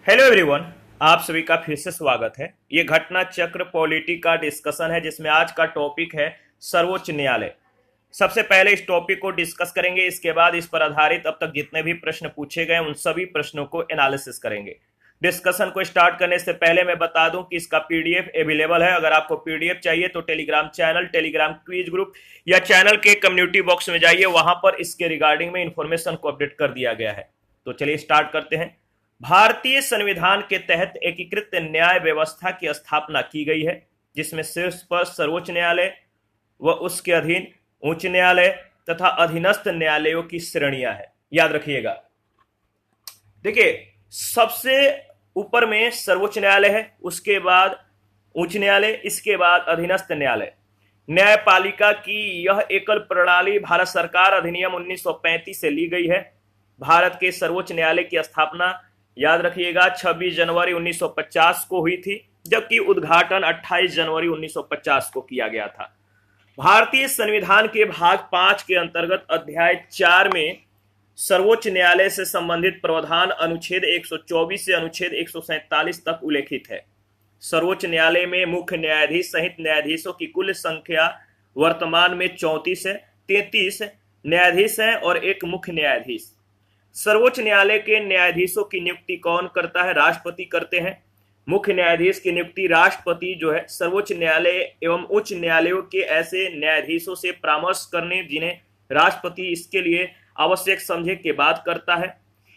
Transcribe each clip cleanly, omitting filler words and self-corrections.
Hello everyone. आप सभी का फिर से स्वागत है। ये घटना चक्र पॉलिटी का डिस्कशन है जिसमें आज का टॉपिक है सर्वोच्च न्यायालय। सबसे पहले इस टॉपिक को डिस्कस करेंगे, इसके बाद इस पर आधारित अब तक जितने भी प्रश्न पूछे गए उन सभी प्रश्नों को एनालिसिस करेंगे। डिस्कशन को स्टार्ट करने से पहले मैं बता दूं कि इसका पीडीएफ अवेलेबल है। अगर आपको पीडीएफ चाहिए तो Telegram channel, Telegram quiz group या चैनल के कम्युनिटी बॉक्स में जाइए, वहां पर इसके रिगार्डिंग में इंफॉर्मेशन को अपडेट कर दिया गया है। तो चलिए स्टार्ट करते हैं। भारतीय संविधान के तहत एकीकृत न्याय व्यवस्था की स्थापना की गई है, जिसमें शीर्ष पर सर्वोच्च न्यायालय व उसके अधीन उच्च न्यायालय तथा अधीनस्थ न्यायालयों की श्रेणियां हैं। याद रखिएगा, देखिए सबसे ऊपर में सर्वोच्च न्यायालय है, उसके बाद उच्च न्यायालय, इसके बाद अधीनस्थ न्यायालय। न्यायपालिका की यह एकल प्रणाली भारत सरकार अधिनियम 1935 से ली गई है। भारत के सर्वोच्च न्यायालय की स्थापना याद रखिएगा 26 जनवरी 1950 को हुई थी, जबकि उद्घाटन 28 जनवरी 1950 को किया गया था। भारतीय संविधान के भाग 5 के अंतर्गत अध्याय 4 में सर्वोच्च न्यायालय से संबंधित प्रावधान अनुच्छेद 124 से अनुच्छेद 147 तक उल्लेखित है। सर्वोच्च न्यायालय में मुख्य न्यायाधीश सहित न्यायाधीशों की कुल संख्या वर्तमान में 34 है। 33 न्यायाधीश हैं और एक मुख्य न्यायाधीश। सर्वोच्च न्यायालय के न्यायाधीशों की नियुक्ति कौन करता है? राष्ट्रपति करते हैं। मुख्य न्यायाधीश की नियुक्ति राष्ट्रपति जो है सर्वोच्च न्यायालय एवं उच्च न्यायालयों के ऐसे न्यायाधीशों से परामर्श करने जिन्हें राष्ट्रपति इसके लिए आवश्यक समझे के बाद करता है।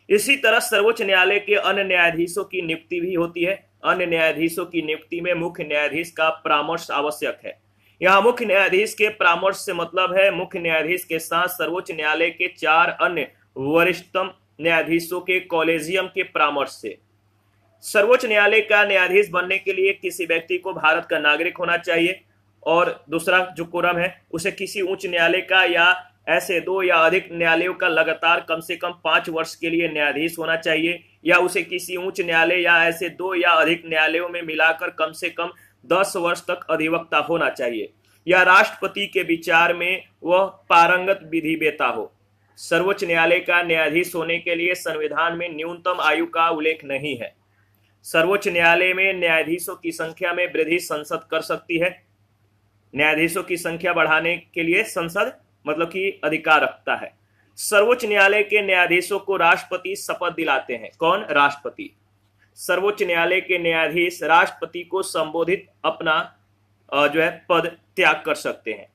इसी तरह सर्वोच्च न्यायालय के अन्य न्यायाधीशों की नियुक्ति भी होती है। अन्य न्यायाधीशों की नियुक्ति में मुख्य न्यायाधीश का परामर्श आवश्यक है। यहाँ मुख्य न्यायाधीश के परामर्श से मतलब है मुख्य न्यायाधीश के साथ सर्वोच्च न्यायालय के 4 अन्य वरिष्ठतम न्यायाधीशों के कॉलेजियम के परामर्श से। सर्वोच्च न्यायालय का न्यायाधीश बनने के लिए किसी व्यक्ति को भारत का नागरिक होना चाहिए, और दूसरा जो कोरम है उसे किसी उच्च न्यायालय का या ऐसे 2 या अधिक न्यायालयों का लगातार कम से कम 5 वर्ष के लिए न्यायाधीश होना चाहिए, या उसे किसी उच्च न्यायालय या ऐसे 2 या अधिक न्यायालयों में मिलाकर कम से कम 10 वर्ष तक अधिवक्ता होना चाहिए, या राष्ट्रपति के विचार में वह पारंगत विधिवेत्ता हो। सर्वोच्च न्यायालय का न्यायाधीश होने के लिए संविधान में न्यूनतम आयु का उल्लेख नहीं है। सर्वोच्च न्यायालय में न्यायाधीशों की संख्या में वृद्धि संसद कर सकती है। न्यायाधीशों की संख्या बढ़ाने के लिए संसद मतलब कि अधिकार रखता है। सर्वोच्च न्यायालय के न्यायाधीशों को राष्ट्रपति शपथ दिलाते हैं। कौन? राष्ट्रपति। सर्वोच्च न्यायालय के न्यायाधीश राष्ट्रपति को संबोधित अपना जो है पद त्याग कर सकते हैं।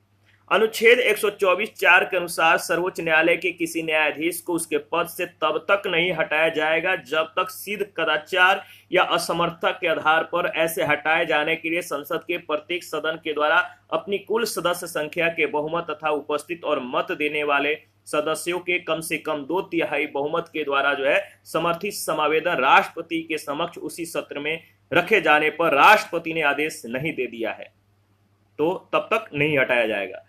अनुच्छेद 124(4) के अनुसार सर्वोच्च न्यायालय के किसी न्यायाधीश को उसके पद से तब तक नहीं हटाया जाएगा जब तक सिद्ध कदाचार या असमर्थता के आधार पर ऐसे हटाए जाने के लिए संसद के प्रत्येक सदन के द्वारा अपनी कुल सदस्य संख्या के बहुमत तथा उपस्थित और मत देने वाले सदस्यों के कम से कम 2/3 बहुमत के द्वारा जो है समर्थित समावेदन राष्ट्रपति के समक्ष उसी सत्र में रखे जाने पर राष्ट्रपति ने आदेश नहीं दे दिया है तो तब तक नहीं हटाया जाएगा।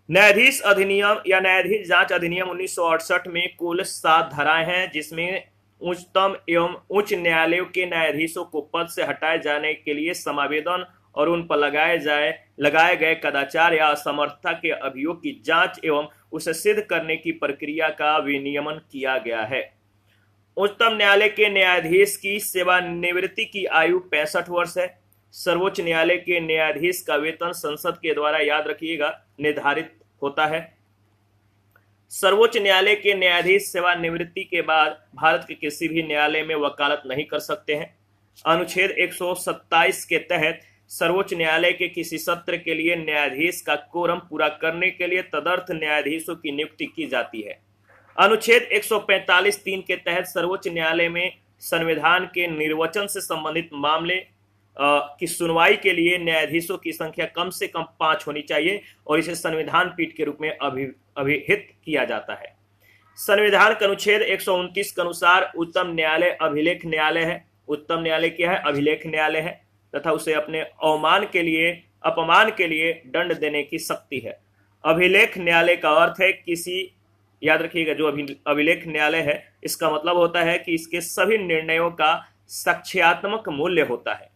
न्यायाधीश अधिनियम या न्यायाधीश जांच अधिनियम 1968 में कुल 7 धाराएं हैं, जिसमें उच्चतम एवं उच्च न्यायालयों के न्यायाधीशों को पद से हटाए जाने के लिए समावेदन और उन पर लगाए गए कदाचार या असमर्थता के अभियोग की जांच एवं उसे सिद्ध करने की प्रक्रिया का विनियमन किया गया है। उच्चतम न्यायालय के न्यायाधीश की सेवानिवृत्ति की आयु 65 वर्ष है। सर्वोच्च न्यायालय के न्यायाधीश का वेतन संसद के द्वारा, याद रखिएगा, निर्धारित होता है। सर्वोच्च न्यायालय के न्यायाधीश सेवानिवृत्ति के बाद भारत के किसी भी न्यायालय में वकालत नहीं कर सकते हैं। अनुच्छेद 127 के तहत सर्वोच्च न्यायालय के किसी सत्र के लिए न्यायाधीश का कोरम पूरा करने के लिए तदर्थ न्यायाधीशों की नियुक्ति की जाती है। अनुच्छेद 145(3) के तहत सर्वोच्च न्यायालय में संविधान के निर्वचन से संबंधित मामले की सुनवाई के लिए न्यायाधीशों की संख्या कम से कम 5 होनी चाहिए और इसे संविधान पीठ के रूप में अभिहित किया जाता है। संविधान के अनुच्छेद 129 के अनुसार उच्चतम न्यायालय अभिलेख न्यायालय है। उच्चतम न्यायालय क्या है? अभिलेख न्यायालय है तथा उसे अपने अपमान के लिए दंड देने की शक्ति है। अभिलेख न्यायालय का अर्थ है याद रखिएगा, जो अभिलेख न्यायालय है इसका मतलब होता है कि इसके सभी निर्णयों का साक्ष्यात्मक मूल्य होता है।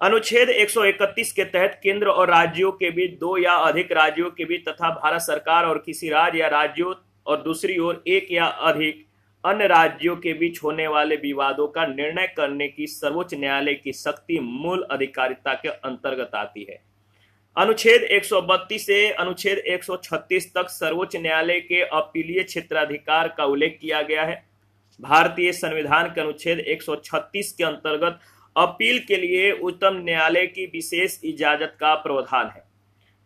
अनुच्छेद 131 के तहत केंद्र और राज्यों के बीच, 2 या अधिक राज्यों के बीच तथा भारत सरकार और किसी राज्य या राज्यों और दूसरी ओर 1 या अधिक अन्य राज्यों के बीच होने वाले विवादों का निर्णय करने की सर्वोच्च न्यायालय की शक्ति मूल अधिकारिता के अंतर्गत आती है। अनुच्छेद 132 से अनुच्छेद 136 तक सर्वोच्च न्यायालय के अपीलीय क्षेत्राधिकार का उल्लेख किया गया है। भारतीय संविधान के अनुच्छेद 136 के अंतर्गत अपील के लिए उच्चतम न्यायालय की विशेष इजाजत का प्रावधान है।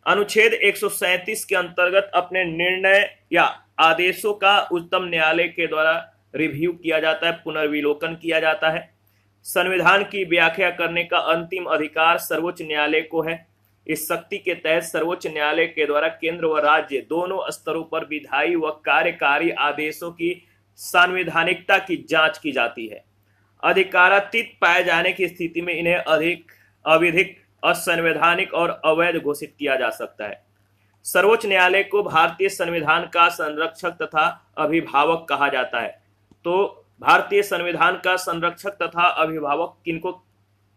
अनुच्छेद 137 के अंतर्गत अपने निर्णय या आदेशों का उच्चतम न्यायालय के द्वारा रिव्यू किया जाता है, पुनर्विलोकन किया जाता है। संविधान की व्याख्या करने का अंतिम अधिकार सर्वोच्च न्यायालय को है। इस शक्ति के तहत सर्वोच्च न्यायालय के द्वारा केंद्र व राज्य दोनों स्तरों पर विधायी व कार्यकारी आदेशों की संवैधानिकता की जांच की जाती है। अधिकारातीत पाए जाने की स्थिति में इन्हें अधिक अविधिक, असंवैधानिक और अवैध घोषित किया जा सकता है। सर्वोच्च न्यायालय को भारतीय संविधान का संरक्षक तथा अभिभावक कहा जाता है। तो भारतीय संविधान का संरक्षक तथा अभिभावक किनको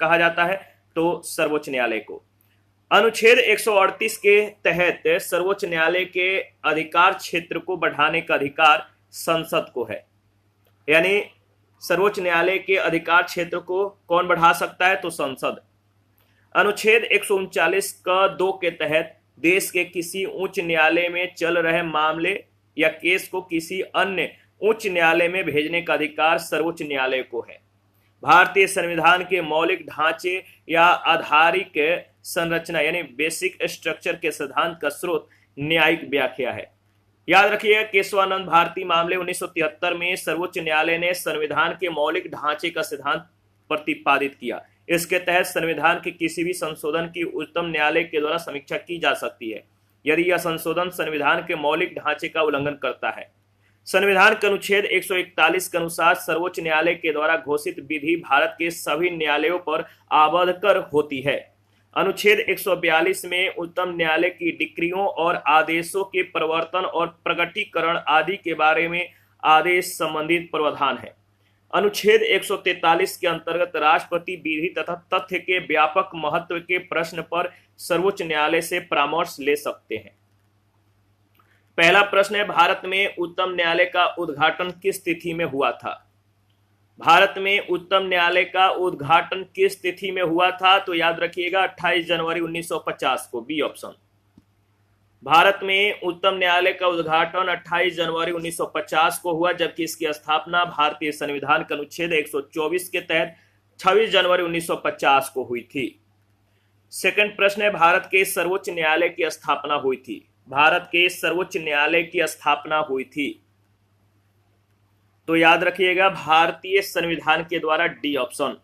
कहा जाता है? तो सर्वोच्च न्यायालय को। अनुच्छेद 138 के तहत सर्वोच्च न्यायालय के अधिकार क्षेत्र को बढ़ाने का अधिकार संसद को है। यानी सर्वोच्च न्यायालय के अधिकार क्षेत्र को कौन बढ़ा सकता है? तो संसद। अनुच्छेद 139 का 2 के तहत देश के किसी उच्च न्यायालय में चल रहे मामले या केस को किसी अन्य उच्च न्यायालय में भेजने का अधिकार सर्वोच्च न्यायालय को है। भारतीय संविधान के मौलिक ढांचे या आधारिक संरचना यानी बेसिक स्ट्रक्चर के सिद्धांत का स्रोत न्यायिक व्याख्या है। याद रखिए, केशवानंद भारती मामले 1973 में सर्वोच्च न्यायालय ने संविधान के मौलिक ढांचे का सिद्धांत प्रतिपादित किया। इसके तहत संविधान के किसी भी संशोधन की उच्चतम न्यायालय के द्वारा समीक्षा की जा सकती है यदि यह संशोधन संविधान के मौलिक ढांचे का उल्लंघन करता है। संविधान के अनुच्छेद 141 के अनुसार सर्वोच्च न्यायालय के द्वारा घोषित विधि भारत के सभी न्यायालयों पर आबद्ध कर होती है। अनुच्छेद 142 में उच्चतम न्यायालय की डिक्रियों और आदेशों के प्रवर्तन और प्रकटीकरण आदि के बारे में आदेश संबंधित प्रावधान है। अनुच्छेद 143 के अंतर्गत राष्ट्रपति विधि तथा तथ्य के व्यापक महत्व के प्रश्न पर सर्वोच्च न्यायालय से परामर्श ले सकते हैं। पहला प्रश्न है, भारत में उच्चतम न्यायालय का उद्घाटन किस तिथि में हुआ था? भारत में उच्चतम न्यायालय का उद्घाटन किस तिथि में हुआ था? तो याद रखिएगा 28 जनवरी 1950 को, बी ऑप्शन। भारत में उच्चतम न्यायालय का उद्घाटन 28 जनवरी 1950 को हुआ, जबकि इसकी स्थापना भारतीय संविधान के अनुच्छेद 124 के तहत 26 जनवरी 1950 को हुई थी। सेकंड प्रश्न है, भारत के सर्वोच्च न्यायालय की स्थापना हुई थी? भारत के सर्वोच्च न्यायालय की स्थापना हुई थी तो याद रखिएगा भारतीय संविधान के द्वारा, डी ऑप्शन।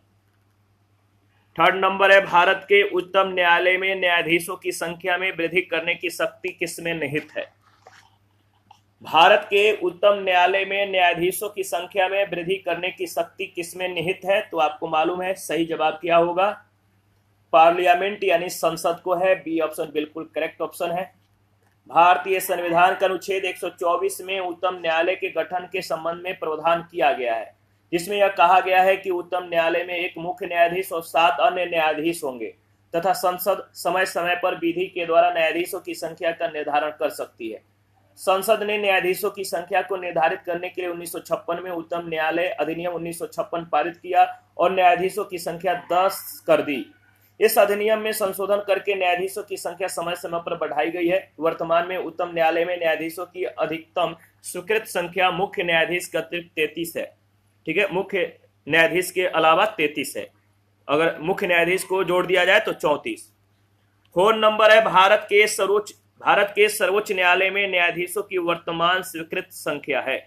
थर्ड नंबर है, भारत के उच्चतम न्यायालय में न्यायाधीशों की संख्या में वृद्धि करने की शक्ति किसमें निहित है? भारत के उच्चतम न्यायालय में न्यायाधीशों की संख्या में वृद्धि करने की शक्ति किसमें निहित है? तो आपको मालूम है, सही जवाब क्या होगा? पार्लियामेंट यानी संसद को है, बी ऑप्शन बिल्कुल करेक्ट ऑप्शन है। भारतीय संविधान का अनुच्छेद 124 में उच्चतम न्यायालय के गठन के संबंध में प्रावधान किया गया है, जिसमें यह कहा गया है कि उच्चतम न्यायालय में एक मुख्य न्यायाधीश और 7 अन्य न्यायाधीश होंगे तथा संसद समय समय पर विधि के द्वारा न्यायाधीशों की संख्या का निर्धारण कर सकती है। संसद ने न्यायाधीशों की संख्या को निर्धारित करने के लिए 1956 में उच्चतम न्यायालय अधिनियम 1956 पारित किया और न्यायाधीशों की संख्या 10 कर दी। इस अधिनियम में संशोधन करके न्यायाधीशों की संख्या समय समय पर बढ़ाई गई है। वर्तमान में उच्चतम न्यायालय में न्यायाधीशों की अधिकतम स्वीकृत संख्या मुख्य न्यायाधीश के अतिरिक्त 33 है। ठीक है, मुख्य न्यायाधीश के अलावा 33 है। अगर मुख्य न्यायाधीश को जोड़ दिया जाए तो 34। फोन नंबर है, भारत के सर्वोच्च न्यायालय में न्यायाधीशों की वर्तमान स्वीकृत संख्या है।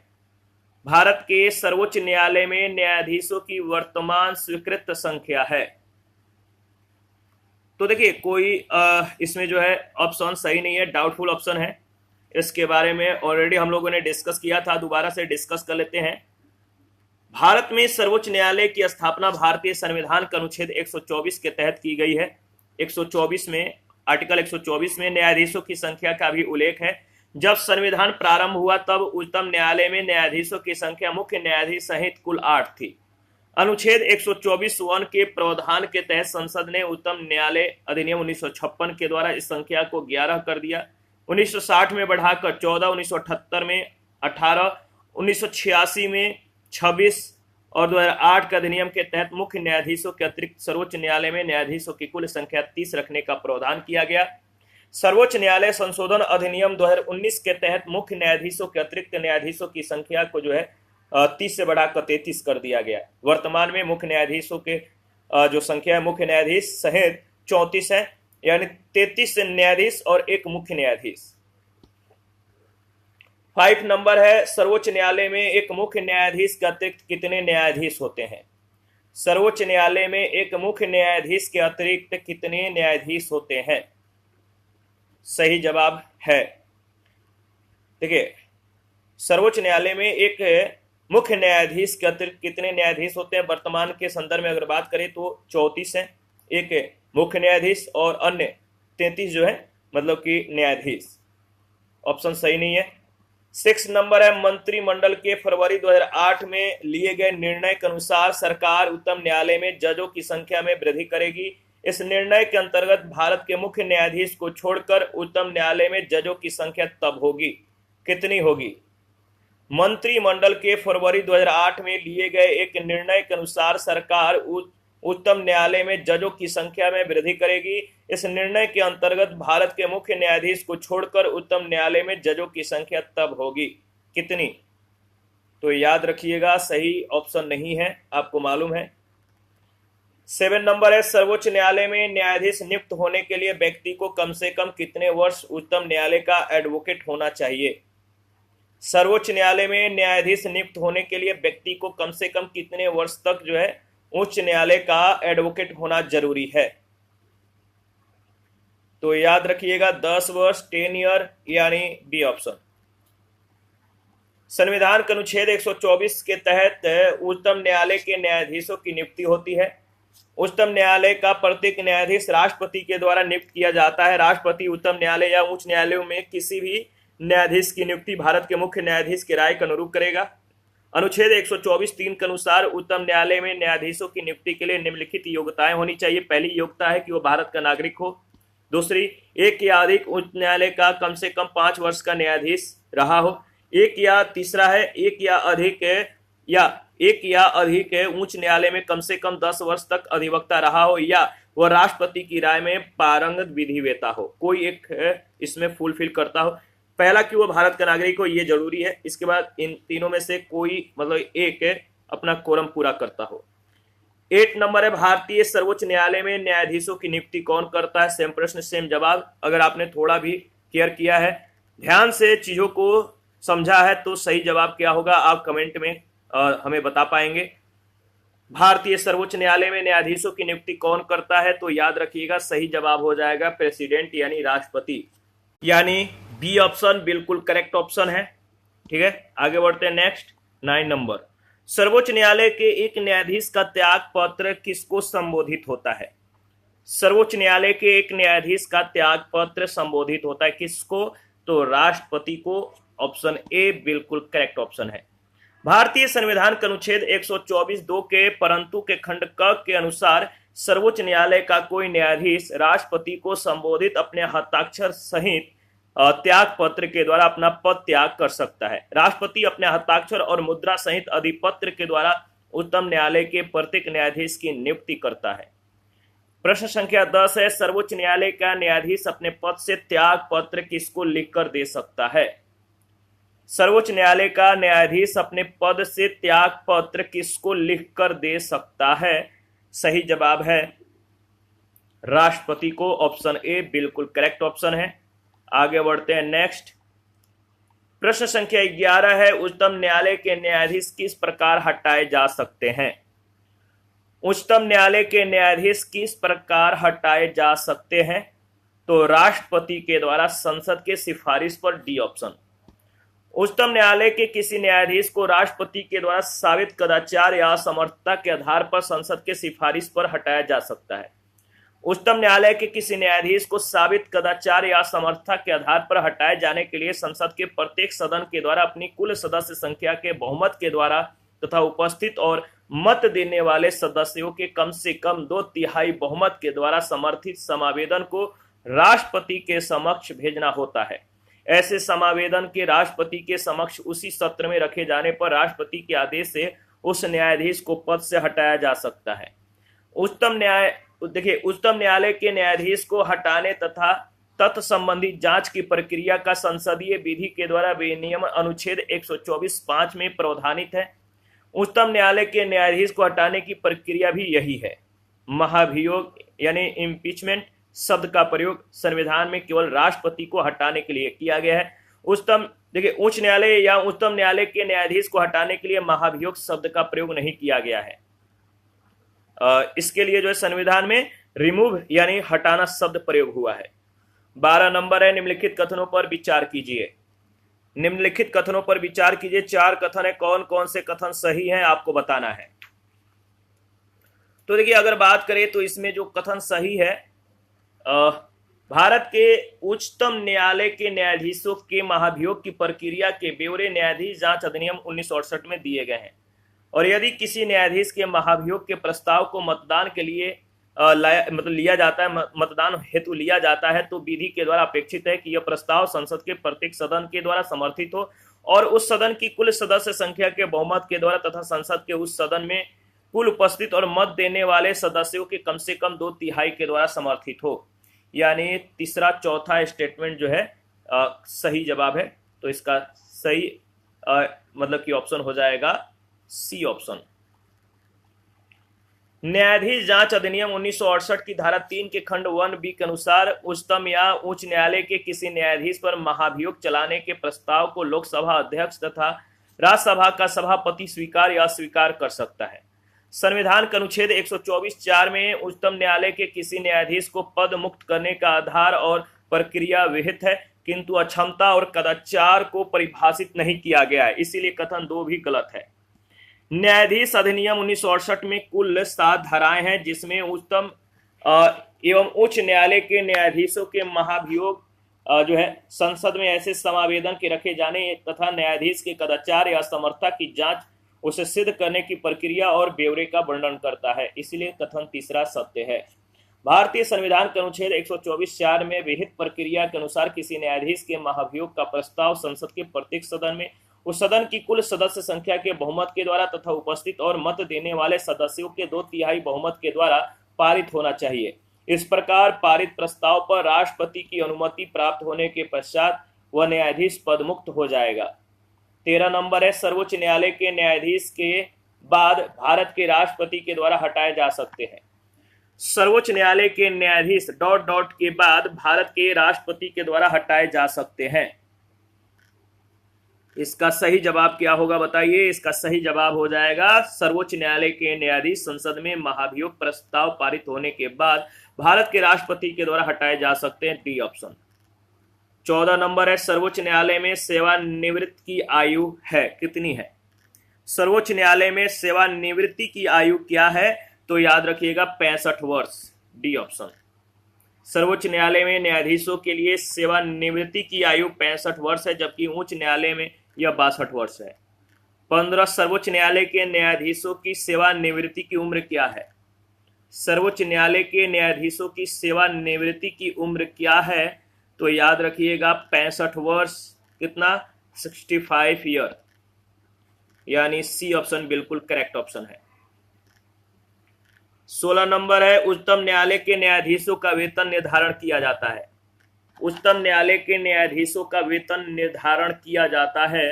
भारत के सर्वोच्च न्यायालय में न्यायाधीशों की वर्तमान स्वीकृत संख्या है। तो देखिए, कोई इसमें जो है ऑप्शन सही नहीं है, डाउटफुल ऑप्शन है। इसके बारे में ऑलरेडी हम लोगों ने डिस्कस किया था, दोबारा से डिस्कस कर लेते हैं। भारत में सर्वोच्च न्यायालय की स्थापना भारतीय संविधान के अनुच्छेद 124 के तहत की गई है। 124 में, आर्टिकल 124 में न्यायाधीशों की संख्या का भी उल्लेख है। जब संविधान प्रारंभ हुआ तब उच्चतम न्यायालय में न्यायाधीशों की संख्या मुख्य न्यायाधीश सहित कुल 8 थी। अनुच्छेद 124(1) के प्रावधान के तहत संसद ने उच्चतम न्यायालय अधिनियम 1956 के द्वारा इस संख्या को 11 कर दिया। 1960 में बढ़ाकर 14, 1978 में 18 1986 में 26 और 2008 के अधिनियम के तहत मुख्य न्यायाधीशों के अतिरिक्त सर्वोच्च न्यायालय में न्यायाधीशों की कुल संख्या 30 रखने का प्रावधान किया गया। सर्वोच्च न्यायालय संशोधन अधिनियम 2019 के तहत मुख्य न्यायाधीशों के अतिरिक्त न्यायाधीशों की संख्या को जो है 30 से बढ़ाकर 33 कर दिया गया। वर्तमान में मुख्य न्यायाधीशों के जो संख्या है मुख्य न्यायाधीश सहित 34 है, यानी 33 न्यायाधीश और एक मुख्य न्यायाधीश। 5 नंबर है, सर्वोच्च न्यायालय में एक मुख्य न्यायाधीश के अतिरिक्त कितने न्यायाधीश होते हैं? सर्वोच्च न्यायालय में एक मुख्य न्यायाधीश के अतिरिक्त कितने न्यायाधीश होते हैं? सही जवाब है, देखिए, सर्वोच्च न्यायालय में एक मुख्य न्यायाधीश के अतिरिक्त कितने न्यायाधीश होते हैं? वर्तमान के संदर्भ में अगर बात करें तो 34 है, एक मुख्य न्यायाधीश और अन्य 33 जो है मतलब कि न्यायाधीश। ऑप्शन सही नहीं है। 6 नंबर है, मंत्रिमंडल के फरवरी 2008 में लिए गए निर्णय के अनुसार सरकार उच्चतम न्यायालय में जजों की संख्या में वृद्धि करेगी। इस निर्णय के अंतर्गत भारत के मुख्य न्यायाधीश को छोड़कर उच्चतम न्यायालय में जजों की संख्या तब होगी, कितनी होगी? मंत्रिमंडल के फरवरी 2008 में लिए गए एक निर्णय के अनुसार सरकार उच्चतम न्यायालय में जजों की संख्या में वृद्धि करेगी। इस निर्णय के अंतर्गत भारत के मुख्य न्यायाधीश को छोड़कर उच्चतम न्यायालय में जजों की संख्या तब होगी, कितनी? तो याद रखिएगा, सही ऑप्शन नहीं है, आपको मालूम है। 7 नंबर है, सर्वोच्च न्यायालय में न्यायाधीश नियुक्त होने के लिए व्यक्ति को कम से कम कितने वर्ष उच्चतम न्यायालय का एडवोकेट होना चाहिए? सर्वोच्च न्यायालय में न्यायाधीश नियुक्त होने के लिए व्यक्ति को कम से कम कितने वर्ष तक जो है उच्च न्यायालय का एडवोकेट होना जरूरी है? तो याद रखिएगा 10 वर्ष, 10 ईयर, यानी बी ऑप्शन। संविधान के अनुच्छेद 124 के तहत उच्चतम न्यायालय के न्यायाधीशों की नियुक्ति होती है। उच्चतम न्यायालय का प्रत्येक न्यायाधीश राष्ट्रपति के द्वारा नियुक्त किया जाता है। राष्ट्रपति उच्चतम न्यायालय या उच्च न्यायालयों में किसी भी न्यायाधीश की नियुक्ति भारत के मुख्य न्यायाधीश की राय के अनुरूप करेगा। अनुच्छेद 124(3) के अनुसार उच्चतम न्यायालय में न्यायाधीशों की नियुक्ति के लिए निम्नलिखित योग्यताएं होनी चाहिए। पहली योग्यता है कि वो भारत का नागरिक हो। दूसरी, एक या अधिक उच्च न्यायालय का कम से कम 5 वर्ष का न्यायाधीश रहा हो। तीसरा है एक या अधिक उच्च न्यायालय में कम से कम 10 वर्ष तक अधिवक्ता रहा हो, या वह राष्ट्रपति की राय में पारंगत विधिवेता हो। कोई एक इसमें फुलफिल करता हो। पहला कि वो भारत का नागरिक हो, ये जरूरी है। इसके बाद इन तीनों में से कोई मतलब एक अपना कोरम पूरा करता हो। 8 नंबर है, भारतीय सर्वोच्च न्यायालय में न्यायाधीशों की नियुक्ति कौन करता है? सेम प्रश्न सेम जवाब। अगर आपने थोड़ा भी केयर किया है, ध्यान से चीजों को समझा है, तो सही जवाब क्या होगा आप कमेंट में हमें बता पाएंगे। भारतीय सर्वोच्च न्यायालय में न्यायाधीशों की नियुक्ति कौन करता है? तो याद रखिएगा, सही जवाब हो जाएगा प्रेसिडेंट यानी राष्ट्रपति, यानी बी ऑप्शन बिल्कुल करेक्ट ऑप्शन है। ठीक है, आगे बढ़ते हैं। नेक्स्ट 9 नंबर, सर्वोच्च न्यायालय के एक न्यायाधीश का त्याग पत्र किसको संबोधित होता है? सर्वोच्च न्यायालय के एक न्यायाधीश का त्याग पत्र संबोधित होता है किसको? तो राष्ट्रपति को। ऑप्शन ए बिल्कुल करेक्ट ऑप्शन है। भारतीय संविधान के अनुच्छेद 124(2) के परंतु के खंड क के अनुसार सर्वोच्च न्यायालय का कोई न्यायाधीश राष्ट्रपति को संबोधित अपने हस्ताक्षर सहित त्याग पत्र के द्वारा अपना पद त्याग कर सकता है। राष्ट्रपति अपने हस्ताक्षर और मुद्रा सहित अधिपत्र के द्वारा उच्चतम न्यायालय के प्रत्येक न्यायाधीश की नियुक्ति करता है। प्रश्न संख्या 10 है, सर्वोच्च न्यायालय का न्यायाधीश अपने पद से त्याग पत्र किसको लिखकर दे सकता है? सर्वोच्च न्यायालय का न्यायाधीश अपने पद से त्याग पत्र किसको लिखकर दे सकता है? सही जवाब है राष्ट्रपति को। ऑप्शन ए बिल्कुल करेक्ट ऑप्शन है। आगे बढ़ते हैं। नेक्स्ट प्रश्न संख्या 11 है, उच्चतम न्यायालय के न्यायाधीश किस प्रकार हटाए जा सकते हैं? उच्चतम न्यायालय के न्यायाधीश किस प्रकार हटाए जा सकते हैं? तो राष्ट्रपति के द्वारा संसद के सिफारिश पर, डी ऑप्शन। उच्चतम न्यायालय के किसी न्यायाधीश को राष्ट्रपति के द्वारा साबित कदाचार या असमर्थता के आधार पर संसद के सिफारिश पर हटाया जा सकता है। उच्चतम न्यायालय के किसी न्यायाधीश को साबित कदाचार या असमर्थता के आधार पर हटाए जाने के लिए संसद के प्रत्येक सदन के द्वारा अपनी कुल सदस्य संख्या के बहुमत के द्वारा तथा उपस्थित और मत देने वाले सदस्यों के कम से कम 2/3 बहुमत के द्वारा समर्थित समावेदन को राष्ट्रपति के समक्ष भेजना होता है। ऐसे समावेदन के राष्ट्रपति के समक्ष उसी सत्र में रखे जाने पर राष्ट्रपति के आदेश से उस न्यायाधीश को पद से हटाया जा सकता है। उच्चतम न्यायालय के न्यायाधीश को हटाने तथा तत्संबंधी जांच की प्रक्रिया का संसदीय विधि के द्वारा विनियमन अनुच्छेद 124(5) में प्रावधानित है। उच्चतम न्यायालय के न्यायाधीश को हटाने की प्रक्रिया भी यही है। महाभियोग यानी इम्पीचमेंट शब्द का प्रयोग संविधान में केवल राष्ट्रपति को हटाने के लिए किया गया है। उच्च न्यायालय या उच्चतम न्यायालय के न्यायाधीश को हटाने के लिए महाभियोग शब्द का प्रयोग नहीं किया गया है। इसके लिए जो है संविधान में रिमूव यानी हटाना शब्द प्रयोग हुआ है। 12 नंबर है, निम्नलिखित कथनों पर विचार कीजिए। निम्नलिखित कथनों पर विचार कीजिए। 4 कथन है, कौन कौन से कथन सही हैं आपको बताना है। तो देखिए, अगर बात करें तो इसमें जो कथन सही है, भारत के उच्चतम न्यायालय के न्यायाधीशों के महाभियोग की प्रक्रिया के ब्यौरे न्यायाधीश जांच अधिनियम 1968 में दिए गए हैं, और यदि किसी न्यायाधीश के महाभियोग के प्रस्ताव को मतदान के लिए लिया जाता है, मतदान हेतु लिया जाता है, तो विधि के द्वारा अपेक्षित है कि यह प्रस्ताव संसद के प्रत्येक सदन के द्वारा समर्थित हो और उस सदन की कुल सदस्य संख्या के बहुमत के द्वारा तथा संसद के उस सदन में कुल उपस्थित और मत देने वाले सदस्यों के कम से कम 2/3 के द्वारा समर्थित हो। यानी तीसरा चौथा स्टेटमेंट जो है सही जवाब है। तो इसका सही मतलब कि ऑप्शन हो जाएगा सी ऑप्शन। न्यायाधीश जांच अधिनियम 1968 की धारा 3 के खंड 1B के अनुसार उच्चतम या उच्च न्यायालय के किसी न्यायाधीश पर महाभियोग चलाने के प्रस्ताव को लोकसभा अध्यक्ष तथा राज्यसभा का सभापति स्वीकार या अस्वीकार कर सकता है। संविधान के अनुच्छेद 124(4) में उच्चतम न्यायालय के किसी न्यायाधीश को पद मुक्त करने का आधार और प्रक्रिया विहित है, किंतु अक्षमता और कदाचार को परिभाषित नहीं किया गया है, इसीलिए कथन 2 भी गलत है। न्यायाधीश अधिनियम 1968 में कुल 7 धाराएं हैं, जिसमें उच्चतम एवं उच्च न्यायालय के न्यायाधीशों के महाभियोग जो है संसद में ऐसे समावेदन के रखे जाने तथा न्यायाधीश के कदाचार या असमर्थता की जांच, उसे सिद्ध करने की प्रक्रिया और ब्यौरे का वर्णन करता है, इसलिए कथन तीसरा सत्य है। भारतीय संविधान के अनुच्छेद 124(4) में विहित प्रक्रिया के अनुसार किसी न्यायाधीश के महाभियोग का प्रस्ताव संसद के प्रत्येक सदन में उस सदन की कुल सदस्य संख्या के बहुमत के द्वारा तथा उपस्थित और मत देने वाले सदस्यों के 2/3 बहुमत के द्वारा पारित होना चाहिए। इस प्रकार पारित प्रस्ताव पर राष्ट्रपति की अनुमति प्राप्त होने के पश्चात वह न्यायाधीश पदमुक्त हो जाएगा। 13 नंबर है, सर्वोच्च न्यायालय के न्यायाधीश के बाद भारत के राष्ट्रपति के द्वारा हटाए जा सकते हैं। सर्वोच्च न्यायालय के न्यायाधीश ... के बाद भारत के राष्ट्रपति के द्वारा हटाए जा सकते हैं। इसका सही जवाब क्या होगा बताइए। इसका सही जवाब हो जाएगा सर्वोच्च न्यायालय के न्यायाधीश संसद में महाभियोग प्रस्ताव पारित होने के बाद भारत के राष्ट्रपति के द्वारा हटाए जा सकते हैं, डी ऑप्शन। 14 नंबर है, सर्वोच्च न्यायालय में सेवानिवृत्ति की आयु है, कितनी है। सर्वोच्च न्यायालय में सेवानिवृत्ति की आयु क्या है, तो याद रखिएगा 65 वर्ष, डी ऑप्शन। सर्वोच्च न्यायालय में न्यायाधीशों के लिए सेवानिवृत्ति की आयु 65 वर्ष है, जबकि उच्च न्यायालय में यह 62 वर्ष है। 15 सर्वोच्च न्यायालय के न्यायाधीशों की सेवानिवृत्ति की उम्र क्या है। सर्वोच्च न्यायालय के न्यायाधीशों की सेवानिवृत्ति की उम्र क्या है, तो याद रखिएगा 65 वर्ष, कितना 65 ईयर, यानी सी ऑप्शन बिल्कुल करेक्ट ऑप्शन है। 16 नंबर है, उच्चतम न्यायालय के न्यायाधीशों का वेतन निर्धारण किया जाता है। उच्चतम न्यायालय के न्यायाधीशों का वेतन निर्धारण किया जाता है,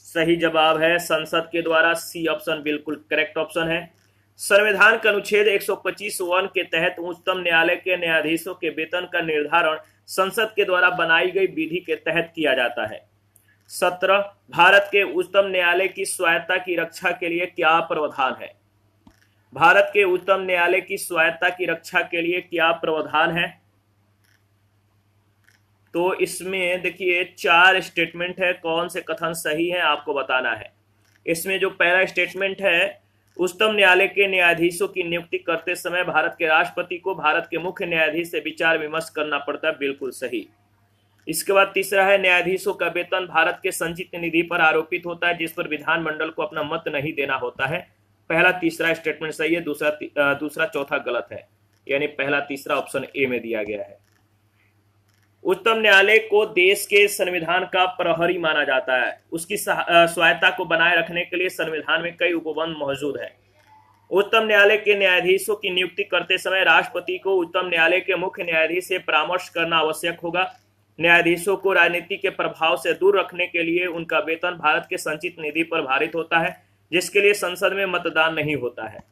सही जवाब है संसद के द्वारा, सी ऑप्शन बिल्कुल करेक्ट ऑप्शन है। संविधान के अनुच्छेद 125(1) के तहत उच्चतम न्यायालय के न्यायाधीशों के वेतन का निर्धारण संसद के द्वारा बनाई गई विधि के तहत किया जाता है। 17 भारत के उच्चतम न्यायालय की स्वायत्तता की रक्षा के लिए क्या प्रावधान है। भारत के उच्चतम न्यायालय की स्वायत्तता की रक्षा के लिए क्या प्रावधान है, तो इसमें देखिए 4 स्टेटमेंट है, कौन से कथन सही है आपको बताना है। इसमें जो पहला स्टेटमेंट है, उच्चतम न्यायालय के न्यायाधीशों की नियुक्ति करते समय भारत के राष्ट्रपति को भारत के मुख्य न्यायाधीश से विचार विमर्श करना पड़ता है, बिल्कुल सही। इसके बाद तीसरा है, न्यायाधीशों का वेतन भारत के संचित निधि पर आरोपित होता है, जिस पर विधानमंडल को अपना मत नहीं देना होता है। पहला तीसरा स्टेटमेंट सही है, दूसरा चौथा गलत है, यानी पहला तीसरा ऑप्शन ए में दिया गया है। उच्चतम न्यायालय को देश के संविधान का प्रहरी माना जाता है। उसकी स्वायत्ता को बनाए रखने के लिए संविधान में कई उपबंध मौजूद हैं। उच्चतम न्यायालय के न्यायाधीशों की नियुक्ति करते समय राष्ट्रपति को उच्चतम न्यायालय के मुख्य न्यायाधीश से परामर्श करना आवश्यक होगा। न्यायाधीशों को राजनीति के प्रभाव से दूर रखने के लिए उनका वेतन भारत के संचित निधि पर भारित होता है, जिसके लिए संसद में मतदान नहीं होता है।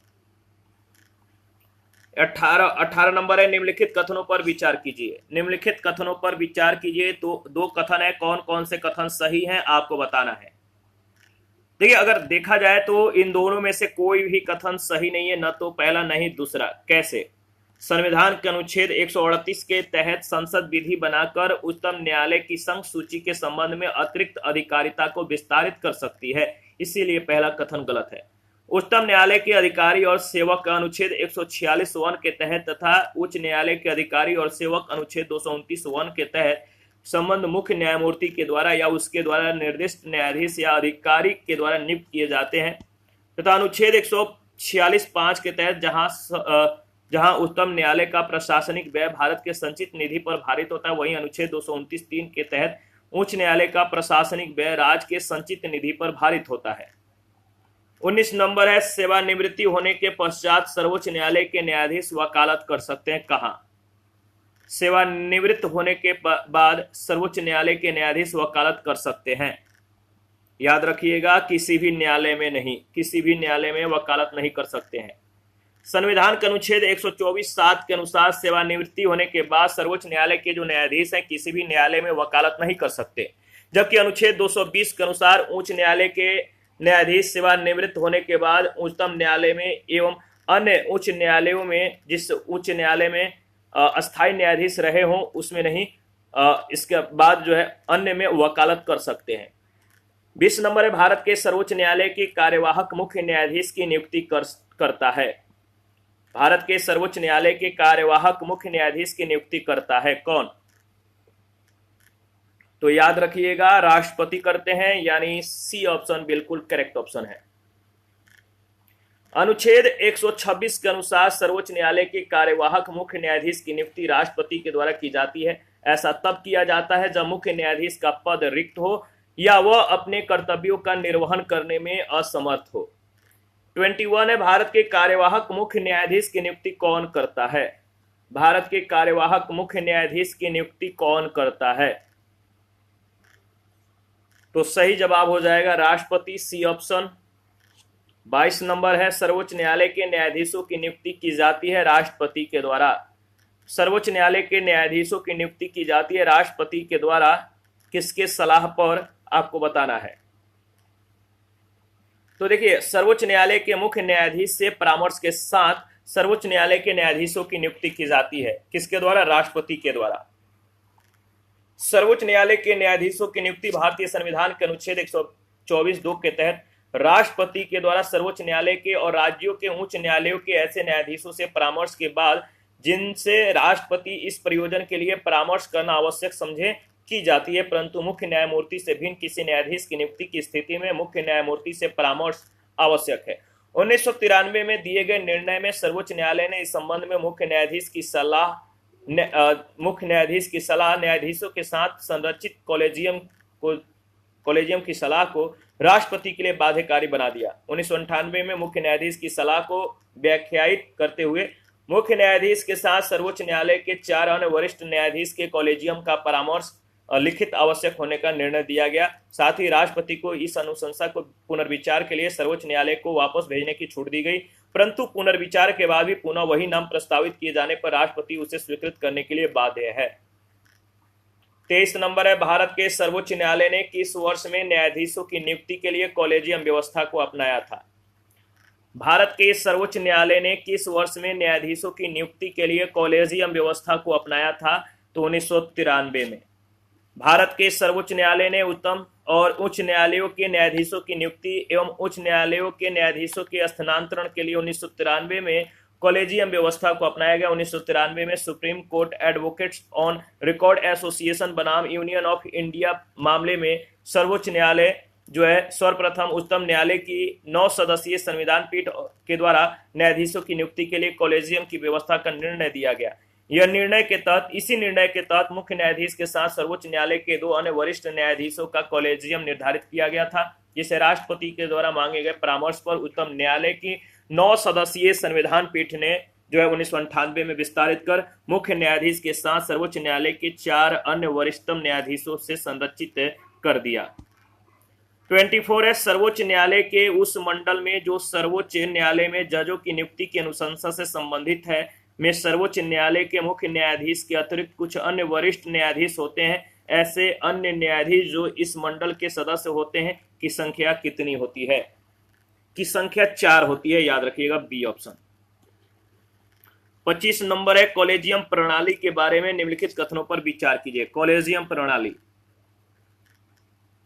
18 नंबर है, निम्नलिखित कथनों पर विचार कीजिए। निम्नलिखित कथनों पर विचार कीजिए। तो दो कथन है, कौन कौन से कथन सही हैं आपको बताना है। देखिए, अगर देखा जाए तो इन दोनों में से कोई भी कथन सही नहीं है, न तो पहला नहीं दूसरा। कैसे? संविधान के अनुच्छेद 138 के तहत संसद विधि बनाकर उच्चतम न्यायालय की संघ सूची के संबंध में अतिरिक्त अधिकारिता को विस्तारित कर सकती है, इसीलिए पहला कथन गलत है। उच्चतम न्यायालय के अधिकारी और सेवक अनुच्छेद 146 वन के तहत तथा उच्च न्यायालय के अधिकारी और सेवक अनुच्छेद 229 वन के तहत संबंध मुख्य न्यायमूर्ति के द्वारा या उसके द्वारा निर्दिष्ट न्यायाधीश या अधिकारी के द्वारा नियुक्त किए जाते हैं तथा अनुच्छेद 146(5) के तहत जहां उच्चतम न्यायालय का प्रशासनिक व्यय भारत के संचित निधि पर भारित होता है, वहीं अनुच्छेद 229(3) के तहत उच्च न्यायालय का प्रशासनिक व्यय राज्य के संचित निधि पर भारित होता है। 19 नंबर है, सेवानिवृत्ति होने के पश्चात सर्वोच्च न्यायालय के न्यायाधीश वकालत कर सकते हैं। कहाँ? सेवानिवृत्त होने के बाद सर्वोच्च न्यायालय के न्यायाधीश वकालत कर सकते हैं। याद रखिएगा, किसी भी न्यायालय में नहीं, किसी भी न्यायालय में वकालत नहीं कर सकते हैं। संविधान के अनुच्छेद 124(7) के अनुसार सेवानिवृत्ति होने के बाद सर्वोच्च न्यायालय के जो न्यायाधीश हैं किसी भी न्यायालय में वकालत नहीं कर सकते, जबकि अनुच्छेद 220 के अनुसार उच्च न्यायालय के न्यायाधीश सेवानिवृत्त होने के बाद उच्चतम न्यायालय में एवं अन्य उच्च न्यायालयों में, जिस उच्च न्यायालय में अस्थायी न्यायाधीश रहे हों उसमें नहीं, इसके बाद जो है अन्य में वकालत कर सकते हैं। 20 नंबर है, भारत के सर्वोच्च न्यायालय के कार्यवाहक मुख्य न्यायाधीश की नियुक्ति करता है। भारत के सर्वोच्च न्यायालय के कार्यवाहक मुख्य न्यायाधीश की नियुक्ति करता है कौन? तो याद रखिएगा, राष्ट्रपति करते हैं, यानी सी ऑप्शन बिल्कुल करेक्ट ऑप्शन है। अनुच्छेद 126 के अनुसार सर्वोच्च न्यायालय के कार्यवाहक मुख्य न्यायाधीश की नियुक्ति राष्ट्रपति के द्वारा की जाती है। ऐसा तब किया जाता है जब मुख्य न्यायाधीश का पद रिक्त हो या वह अपने कर्तव्यों का निर्वहन करने में असमर्थ हो। 21 है, भारत के कार्यवाहक मुख्य न्यायाधीश की नियुक्ति कौन करता है? भारत के कार्यवाहक मुख्य न्यायाधीश की नियुक्ति कौन करता है? तो सही जवाब हो जाएगा राष्ट्रपति, सी ऑप्शन। 22 नंबर है, सर्वोच्च न्यायालय के न्यायाधीशों की नियुक्ति की जाती है राष्ट्रपति के द्वारा। सर्वोच्च न्यायालय के न्यायाधीशों की नियुक्ति की जाती है राष्ट्रपति के द्वारा, किसके सलाह पर आपको बताना है। तो देखिए, सर्वोच्च न्यायालय के मुख्य न्यायाधीश से परामर्श के साथ सर्वोच्च न्यायालय के न्यायाधीशों की नियुक्ति की जाती है, किसके द्वारा? राष्ट्रपति के द्वारा। सर्वोच्च न्यायालय के न्यायाधीशों की नियुक्ति भारतीय संविधान के अनुच्छेद 124(2) के तहत राष्ट्रपति के द्वारा सर्वोच्च न्यायालय के और राज्यों के उच्च न्यायालयों के ऐसे न्यायाधीशों से परामर्श के बाद जिनसे राष्ट्रपति इस प्रयोजन के लिए परामर्श करना आवश्यक समझे की जाती है, परंतु मुख्य न्यायमूर्ति से भिन्न किसी न्यायाधीश की नियुक्ति की स्थिति में मुख्य न्यायमूर्ति से परामर्श आवश्यक है। 1993 में दिए गए निर्णय में सर्वोच्च न्यायालय ने इस संबंध में मुख्य न्यायाधीश की सलाह न्यायाधीशों के साथ संरचित कॉलेजियम की सलाह को राष्ट्रपति के लिए बाध्यकारी बना दिया। 1998 में मुख्य न्यायाधीश की सलाह को व्याख्यायित करते हुए मुख्य न्यायाधीश के साथ सर्वोच्च न्यायालय के 4 अन्य वरिष्ठ न्यायाधीश के कॉलेजियम का परामर्श लिखित आवश्यक होने का निर्णय दिया गया। साथ ही राष्ट्रपति को इस अनुशंसा को पुनर्विचार के लिए सर्वोच्च न्यायालय को वापस भेजने की छूट दी गई, परंतु पुनर्विचार के बाद भी पुनः वही नाम प्रस्तावित किए जाने पर राष्ट्रपति उसे स्वीकृत करने के लिए बाध्य है। 23 नंबर है, भारत के सर्वोच्च न्यायालय ने किस वर्ष में न्यायाधीशों की नियुक्ति के लिए कॉलेजियम व्यवस्था को अपनाया था? भारत के सर्वोच्च न्यायालय ने किस वर्ष में न्यायाधीशों की नियुक्ति के लिए कॉलेजियम व्यवस्था को अपनाया था? तो 1993 में। भारत के सर्वोच्च न्यायालय ने उच्चतम और उच्च न्यायालयों के न्यायाधीशों की नियुक्ति एवं उच्च न्यायालयों के न्यायाधीशों के स्थानांतरण के लिए 1993 में कॉलेजियम व्यवस्था को अपनाया गया। 1993 में supreme court advocates on record association बनाम यूनियन ऑफ इंडिया मामले में सर्वोच्च न्यायालय जो है सर्वप्रथम उच्चतम न्यायालय की 9 सदस्यीय संविधान पीठ के द्वारा न्यायाधीशों की नियुक्ति के लिए कॉलेजियम की व्यवस्था का निर्णय दिया गया। इसी निर्णय के तहत मुख्य न्यायाधीश के साथ सर्वोच्च न्यायालय के 2 अन्य वरिष्ठ न्यायाधीशों का कॉलेजियम निर्धारित किया गया था, जिसे राष्ट्रपति के द्वारा मांगे गए परामर्श पर उच्चतम न्यायालय की 9 सदस्यीय संविधान पीठ ने जो है 1998 में विस्तारित कर मुख्य न्यायाधीश के साथ सर्वोच्च न्यायालय के 4 अन्य वरिष्ठतम न्यायाधीशों से संरचित कर दिया। 24 है, सर्वोच्च न्यायालय के उस मंडल में जो सर्वोच्च न्यायालय में जजों की नियुक्ति की अनुशंसा से संबंधित है में सर्वोच्च न्यायालय के मुख्य न्यायाधीश के अतिरिक्त कुछ अन्य वरिष्ठ न्यायाधीश होते हैं। ऐसे अन्य न्यायाधीश जो इस मंडल के सदस्य होते हैं की संख्या कितनी होती है? की संख्या 4 होती है, याद रखिएगा, बी ऑप्शन। 25 नंबर है, कॉलेजियम प्रणाली के बारे में निम्नलिखित कथनों पर विचार कीजिए। कॉलेजियम प्रणाली,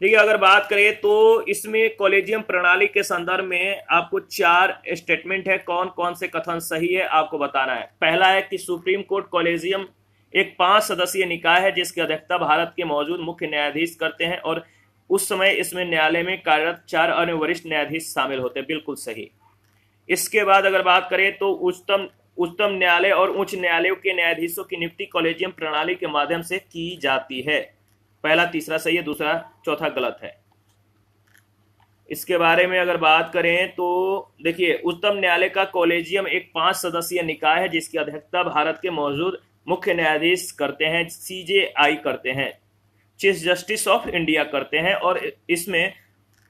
ठीक है, अगर बात करें तो इसमें कॉलेजियम प्रणाली के संदर्भ में आपको 4 स्टेटमेंट है। कौन कौन से कथन सही है आपको बताना है। पहला है कि सुप्रीम कोर्ट कॉलेजियम एक 5 सदस्यीय निकाय है जिसकी अध्यक्षता भारत के मौजूद मुख्य न्यायाधीश करते हैं और उस समय इसमें न्यायालय में कार्यरत 4 अन्य वरिष्ठ न्यायाधीश शामिल होते हैं। बिल्कुल सही। इसके बाद अगर बात करें तो उच्चतम न्यायालय और उच्च न्यायालयों के न्यायाधीशों की नियुक्ति कॉलेजियम प्रणाली के माध्यम से की जाती है। पहला तीसरा सही है, दूसरा चौथा गलत है। इसके बारे में अगर बात करें तो देखिए, उच्चतम न्यायालय का कॉलेजियम एक 5 सदस्यीय निकाय है जिसकी अध्यक्षता भारत के मौजूद मुख्य न्यायाधीश करते हैं, CJI करते हैं, चीफ जस्टिस ऑफ इंडिया करते हैं, और इसमें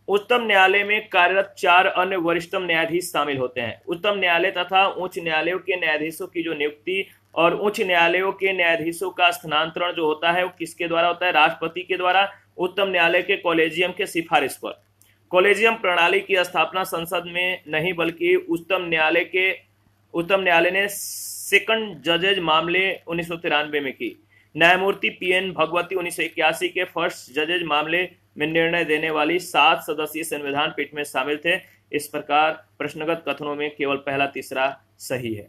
उच्चतम न्यायालय में कार्यरत 4 अन्य वरिष्ठतम न्यायाधीश शामिल होते हैं। उच्चतम न्यायालय तथा उच्च न्यायालयों के न्यायाधीशों की जो नियुक्ति और उच्च न्यायालयों के न्यायाधीशों का स्थानांतरण जो होता है वो किसके द्वारा होता है? राष्ट्रपति के द्वारा उच्चतम न्यायालय के कॉलेजियम के सिफारिश पर। कॉलेजियम प्रणाली की स्थापना संसद में नहीं बल्कि उच्चतम न्यायालय ने सेकंड जजेज मामले 1993 में की। न्यायमूर्ति PN भगवती 1981 के फर्स्ट जजेज मामले में निर्णय देने वाली 7 सदस्यीय संविधान पीठ में शामिल थे। इस प्रकार प्रश्नगत कथनों में केवल पहला तीसरा सही है।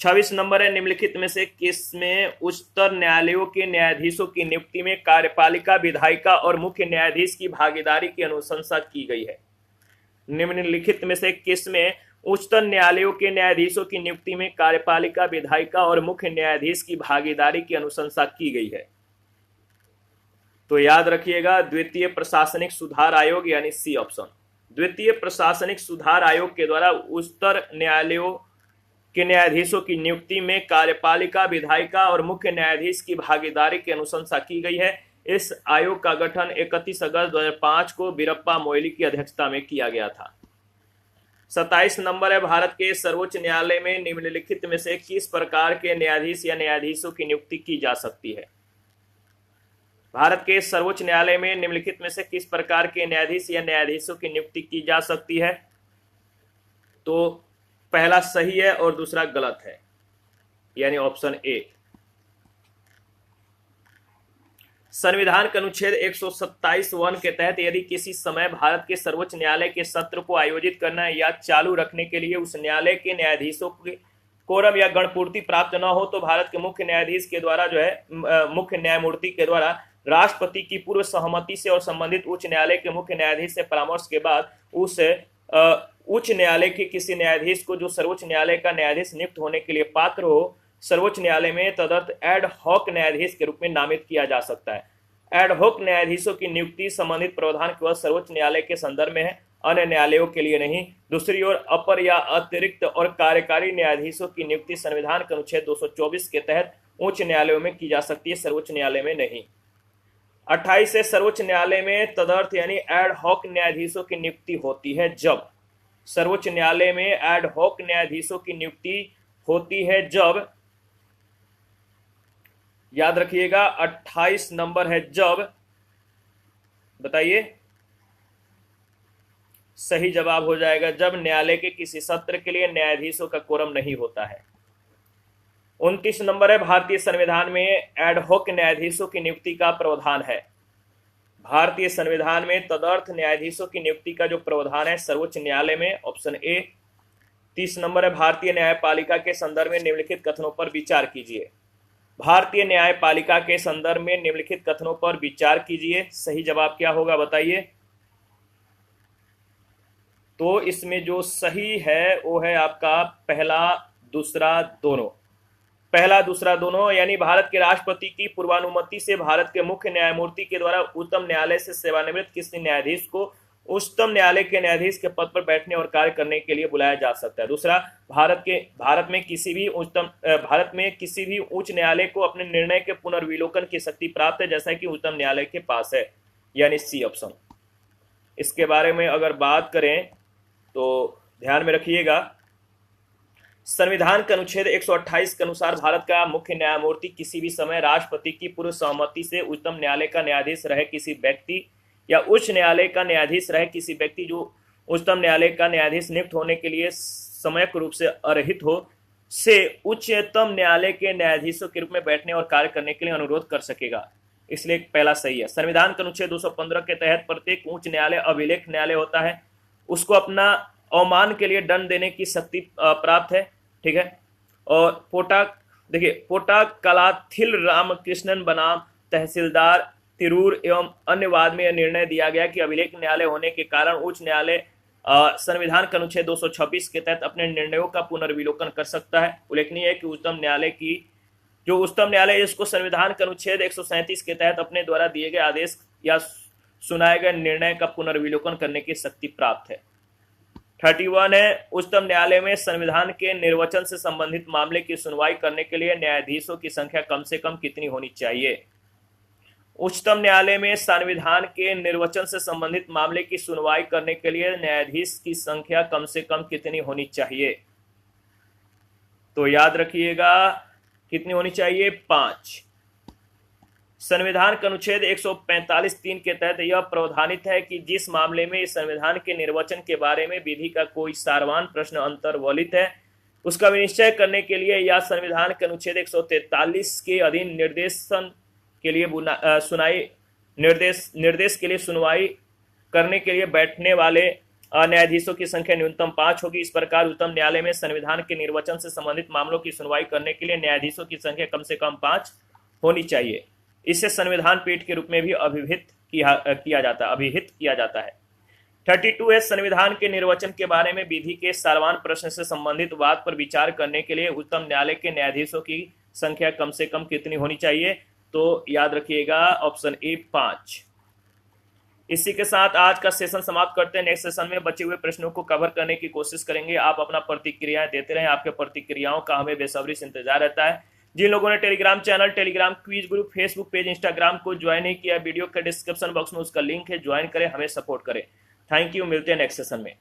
26 नंबर है, निम्नलिखित में से किसमें उच्चतर न्यायालयों के न्यायाधीशों की नियुक्ति में कार्यपालिका, विधायिका और मुख्य न्यायाधीश की भागीदारी की अनुशंसा की गई है? निम्नलिखित में से किसमें उच्चतर न्यायालयों के न्यायाधीशों की नियुक्ति में कार्यपालिका, विधायिका और मुख्य न्यायाधीश की भागीदारी की अनुशंसा की गई है? तो याद रखिएगा, द्वितीय प्रशासनिक सुधार आयोग यानी सी ऑप्शन। द्वितीय प्रशासनिक सुधार आयोग के द्वारा उच्चतर न्यायालयों के न्यायाधीशों की नियुक्ति में कार्यपालिका, विधायिका और मुख्य न्यायाधीश की भागीदारी की अनुशंसा की गई है। इस आयोग का गठन 31 अगस्त 2005 को वीरप्पा मोइली की अध्यक्षता में किया गया था। 27 नंबर है, भारत के सर्वोच्च न्यायालय में निम्नलिखित में से किस प्रकार के न्यायाधीश या न्यायाधीशों की नियुक्ति की जा सकती है? भारत के सर्वोच्च न्यायालय में निम्नलिखित में से किस प्रकार के न्यायाधीश या न्यायाधीशों की नियुक्ति की जा सकती है? तो पहला सही है और दूसरा गलत है, यानी ऑप्शन ए। संविधान के अनुच्छेद 127(1) के तहत यदि किसी समय भारत के सर्वोच्च न्यायालय के सत्र को आयोजित करना या चालू रखने के लिए उस न्यायालय के न्यायाधीशों के कोरम या गणपूर्ति प्राप्त न हो तो भारत के मुख्य न्यायाधीश के द्वारा जो है मुख्य न्यायमूर्ति के द्वारा राष्ट्रपति की पूर्व सहमति से और संबंधित उच्च न्यायालय के मुख्य न्यायाधीश से परामर्श के बाद उस उच्च न्यायालय के किसी न्यायाधीश को जो सर्वोच्च न्यायालय का न्यायाधीश नियुक्त होने के लिए पात्र हो, सर्वोच्च न्यायालय में तदर्थ एड हॉक न्यायाधीश के रूप में नामित किया जा सकता है। एड हॉक न्यायाधीशों की नियुक्ति संबंधित प्रावधान केवल सर्वोच्च न्यायालय के संदर्भ में है, अन्य न्यायालयों के लिए नहीं। दूसरी ओर अपर या अतिरिक्त और कार्यकारी न्यायाधीशों की नियुक्ति संविधान के अनुच्छेद 224 के तहत उच्च न्यायालयों में की जा सकती है, सर्वोच्च न्यायालय में नहीं। 28 से सर्वोच्च न्यायालय में तदर्थ यानी एड हॉक न्यायाधीशों की नियुक्ति होती है जब सर्वोच्च न्यायालय में एड हॉक न्यायाधीशों की नियुक्ति होती है जब, याद रखिएगा 28 नंबर है जब, बताइए सही जवाब हो जाएगा जब न्यायालय के किसी सत्र के लिए न्यायाधीशों का कोरम नहीं होता है। 29 नंबर है, भारतीय संविधान में एड हॉक न्यायाधीशों की नियुक्ति का प्रावधान है। भारतीय संविधान में तदर्थ न्यायाधीशों की नियुक्ति का जो प्रावधान है सर्वोच्च न्यायालय में, ऑप्शन ए। 30 नंबर है, भारतीय न्यायपालिका के संदर्भ में निम्नलिखित कथनों पर विचार कीजिए। भारतीय न्यायपालिका के संदर्भ में निम्नलिखित कथनों पर विचार कीजिए। सही जवाब क्या होगा बताइए? तो इसमें जो सही है वो है आपका पहला, दूसरा दोनों। पहला दूसरा दोनों, यानी भारत के राष्ट्रपति की पूर्वानुमति से भारत के मुख्य न्यायमूर्ति के द्वारा उच्चतम न्यायालय से सेवानिवृत्त किसी न्यायाधीश को उच्चतम न्यायालय के न्यायाधीश के पद पर बैठने और कार्य करने के लिए बुलाया जा सकता है। दूसरा, भारत में किसी भी उच्च न्यायालय को अपने निर्णय के पुनर्विलोकन की शक्ति प्राप्त है, जैसा कि उच्चतम न्यायालय के पास है, यानी सी ऑप्शन। इसके बारे में अगर बात करें तो ध्यान में रखिएगा, संविधान के अनुच्छेद 128 के अनुसार भारत का मुख्य न्यायमूर्ति किसी भी समय राष्ट्रपति की पूर्व सहमति से उच्चतम न्यायालय का न्यायाधीश रहे किसी व्यक्ति या उच्च न्यायालय का न्यायाधीश रहे किसी व्यक्ति जो उच्चतम न्यायालय का न्यायाधीश नियुक्त होने के लिए समयक रूप से अर्हित हो से उच्चतम न्यायालय के न्यायाधीशों के रूप में बैठने और कार्य करने के लिए अनुरोध कर सकेगा। इसलिए पहला सही है। संविधान के अनुच्छेद 215 के तहत प्रत्येक उच्च न्यायालय अभिलेख न्यायालय होता है, उसको अपना अवमान के लिए दंड देने की शक्ति प्राप्त है, ठीक है। और पोटा कलाथिल रामकृष्णन बनाम तहसीलदार तिरूर एवं अन्य वाद में यह निर्णय दिया गया कि अभिलेख न्यायालय होने के कारण उच्च न्यायालय संविधान के अनुच्छेद 226 के तहत अपने निर्णयों का पुनर्विलोकन कर सकता है। उल्लेखनीय है कि उच्चतम न्यायालय इसको संविधान के अनुच्छेद 137 के तहत अपने द्वारा दिए गए आदेश या सुनाए गए निर्णय का पुनर्विलोकन करने की शक्ति प्राप्त है। 31 है, उच्चतम न्यायालय में संविधान के निर्वचन से संबंधित मामले की सुनवाई करने के लिए न्यायाधीशों की संख्या कम से कम कितनी होनी चाहिए। उच्चतम न्यायालय में संविधान के निर्वचन से संबंधित मामले की सुनवाई करने के लिए न्यायाधीश की संख्या कम से कम कितनी होनी चाहिए, तो याद रखिएगा कितनी होनी चाहिए, 5। संविधान के अनुच्छेद 145(3) के तहत यह प्रावधानित है कि जिस मामले में इस संविधान के निर्वचन के बारे में विधि का कोई सारवान प्रश्न अंतर्वलित है, उसका विनिश्चय करने के लिए या संविधान के अनुच्छेद 143 के अधीन निर्देश के लिए सुनवाई करने के लिए बैठने वाले न्यायाधीशों की संख्या न्यूनतम 5 होगी। इस प्रकार उच्चतम न्यायालय में संविधान के निर्वचन से संबंधित मामलों की सुनवाई करने के लिए न्यायाधीशों की संख्या कम से कम 5 होनी चाहिए। इसे संविधान पीठ के रूप में भी अभिहित किया जाता है। 32 है, संविधान के निर्वचन के बारे में विधि के सारवान प्रश्न से संबंधित वाद पर विचार करने के लिए उच्चतम न्यायालय के न्यायाधीशों की संख्या कम से कम कितनी होनी चाहिए, तो याद रखिएगा ऑप्शन ए 5। इसी के साथ आज का सेशन समाप्त करते हैं। नेक्स्ट सेशन में बचे हुए प्रश्नों को कवर करने की कोशिश करेंगे। आप अपना प्रतिक्रियाएं देते रहें, आपके प्रतिक्रियाओं का हमें बेसब्री से इंतजार रहता है। जिन लोगों ने Telegram channel, Telegram quiz group, Facebook page, Instagram को ज्वाइन नहीं किया, वीडियो के डिस्क्रिप्शन बॉक्स में उसका लिंक है, ज्वाइन करें, हमें सपोर्ट करें। थैंक यू, मिलते हैं नेक्स्ट सेशन में।